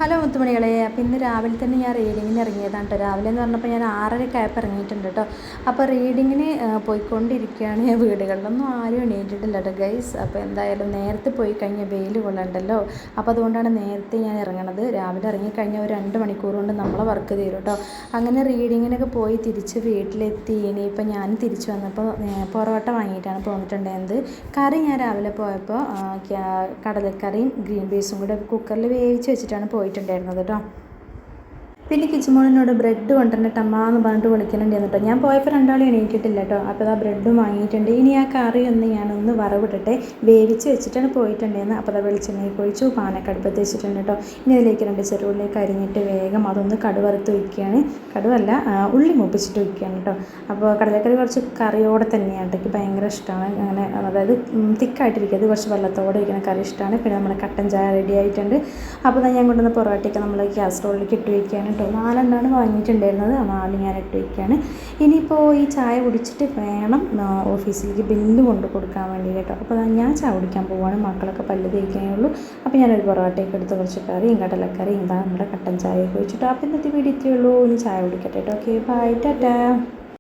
Hello മുത്തുമണികളെ, അപ്പോൾ ഇന്ന് രാവിലെ തന്നെ ഞാൻ റീഡിങ്ങിന് ഇറങ്ങിയതാണ് കേട്ടോ. രാവിലെ എന്ന് പറഞ്ഞപ്പോൾ ഞാൻ 6:30 ഇറങ്ങിയിട്ടുണ്ട് കേട്ടോ. അപ്പോൾ റീഡിങ്ങിന് പോയിക്കൊണ്ടിരിക്കുകയാണ്. വീടുകളിലൊന്നും ആരും എണീറ്റിട്ടില്ല കേട്ടോ ഗൈസ്. അപ്പോൾ എന്തായാലും നേരത്തെ പോയി കഴിഞ്ഞാൽ വെയിൽ കൊള്ളണ്ടല്ലോ. അപ്പോൾ അതുകൊണ്ടാണ് നേരത്തെ ഞാൻ ഇറങ്ങണത്. രാവിലെ ഇറങ്ങിക്കഴിഞ്ഞാൽ ഒരു 2 മണിക്കൂർ കൊണ്ട് നമ്മളെ വർക്ക് തീരും കേട്ടോ. അങ്ങനെ റീഡിങ്ങിനൊക്കെ പോയി തിരിച്ച് വീട്ടിലെത്തി. ഇനിയിപ്പോൾ ഞാൻ തിരിച്ച് വന്നപ്പോൾ പൊറോട്ട വാങ്ങിയിട്ടാണ് പോന്നിട്ടുണ്ടായിരുന്നത്. കറി ഞാൻ രാവിലെ പോയപ്പോൾ കടലക്കറിയും ഗ്രീൻ പീസും കൂടെ കുക്കറിൽ വേവിച്ച് വെച്ചിട്ടാണ് പോയിട്ടുണ്ടായിരുന്നത് കേട്ടോ. പിന്നെ കിച്ചുമോളിനോട് ബ്രെഡ് കൊണ്ടുവന്നിട്ട് അമ്മ എന്ന് പറഞ്ഞിട്ട് വിളിക്കുന്നുണ്ടായിരുന്നു കേട്ടോ. ഞാൻ പോയപ്പോൾ രണ്ടാളും എണീറ്റിട്ടില്ല കേട്ടോ. അപ്പോൾ ആ ബ്രെഡും വാങ്ങിയിട്ടുണ്ട്. ഇനി ആ കറി ഞാനൊന്ന് വറവിട്ടിട്ട് വേവിച്ച് വെച്ചിട്ടാണ് പോയിട്ടുണ്ടായിരുന്നത്. അപ്പോൾ അത് വെളിച്ചെണ്ണയൊക്കെ ഒഴിച്ചു പാനൊക്കെ അടുപ്പത്ത് വെച്ചിട്ടുണ്ട് കേട്ടോ. ഇനി അതിലേക്ക് 2 ചെറുള്ളിയൊക്കെ അരിഞ്ഞിട്ട് വേഗം അതൊന്ന് കടുവറുത്ത് വയ്ക്കുകയാണ്. കടുവല്ല, ഉള്ളി മൂപ്പിച്ചിട്ട് വയ്ക്കുകയാണ് കേട്ടോ. അപ്പോൾ കടലക്കറി കുറച്ച് കറിയോടെ തന്നെയാണ് കേട്ടോ. എനിക്ക് ഭയങ്കര ഇഷ്ടമാണ്. അങ്ങനെ അതായത് തിക്കായിട്ടിരിക്കുന്നത് കുറച്ച് വെള്ളത്തോടെ ഇരിക്കുന്ന കറി ഇഷ്ടമാണ്. പിന്നെ നമ്മുടെ കട്ടൻ ചായ റെഡി ആയിട്ടുണ്ട്. അപ്പോൾ ഞാൻ കൊണ്ടുവന്ന പൊറോട്ടയൊക്കെ നമ്മൾ കാസറോളിലേക്ക് ഇട്ട് വയ്ക്കുകയാണ് കേട്ടോ. 4 വാങ്ങിയിട്ടുണ്ടായിരുന്നത്. 4 ഞാൻ ഇട്ട് വയ്ക്കുകയാണ്. ഇനിയിപ്പോൾ ഈ ചായ കുടിച്ചിട്ട് വേണം ഓഫീസിലേക്ക് ബില്ല് കൊണ്ട് കൊടുക്കാൻ വേണ്ടി കേട്ടോ. അപ്പോൾ ഞാൻ ചായ കുടിക്കാൻ പോവുകയാണ്. മക്കളൊക്കെ പല്ല് തേക്കാനേ ഉള്ളൂ. അപ്പോൾ ഞാനൊരു പൊറോട്ടയൊക്കെ എടുത്ത് കുറച്ച് കറിയും കടലക്കറിയും നമ്മുടെ കട്ടൻ ചായയൊക്കെ വെച്ചിട്ട് അപ്പോൾ ഇന്നത്തെ വീഡിയോ ഇത്രയേ ഉള്ളൂ. ഇനി ചായ കുടിക്കട്ടെ കേട്ടോ. Okay, bye, Tata.